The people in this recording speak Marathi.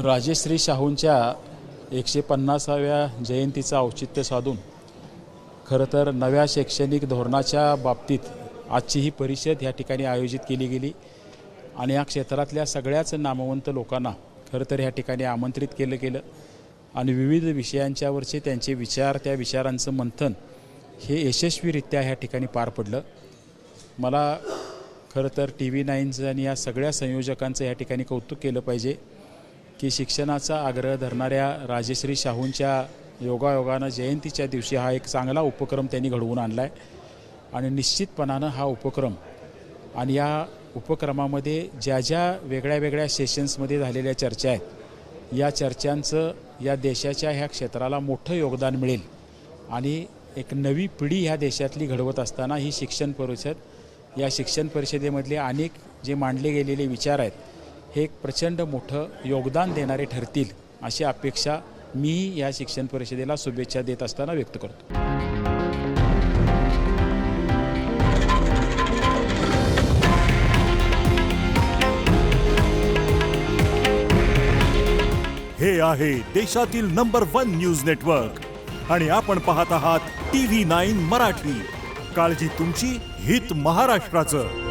राजश्री शाहूंच्या 150व्या जयंतीचं औचित्य साधून खरं तर नव्या शैक्षणिक धोरणाच्या बाबतीत आजची ही परिषद या ठिकाणी आयोजित केली गेली आणि या क्षेत्रातल्या सगळ्याच नामवंत लोकांना खरं तर या ठिकाणी आमंत्रित केलं गेलं आणि विविध विषयांच्यावरचे त्यांचे विचार, त्या विचारांचं मंथन हे यशस्वीरित्या ह्या ठिकाणी पार पडलं। मला खरं तर TV9 आणि या सगळ्या संयोजकांचं या ठिकाणी कौतुक केलं पाहिजे की शिक्षणाचा आग्रह धरणाऱ्या राजश्री शाहूंच्या योगायोगानं जयंतीच्या दिवशी हा एक चांगला उपक्रम त्यांनी घडवून आणला आहे आणि निश्चितपणानं हा उपक्रम आणि या उपक्रमामध्ये ज्या ज्या वेगळ्या वेगळ्या सेशन्समध्ये झालेल्या चर्चा आहेत या चर्चांचं या देशाच्या ह्या क्षेत्राला मोठं योगदान मिळेल आणि एक नवी पिढी ह्या देशातली घडवत असताना ही शिक्षण परिषद या शिक्षण परिषदेमधले अनेक जे मांडले गेलेले विचार आहेत हे एक प्रचंड मोठं योगदान देणारे ठरतील अशी अपेक्षा मी या शिक्षण परिषदेला शुभेच्छा देत असताना व्यक्त करतो। हे आहे देशातील नंबर 1 न्यूज नेटवर्क आणि आपण पाहत आहात TV9 मराठी। काळजी तुमची, हित महाराष्ट्राचं।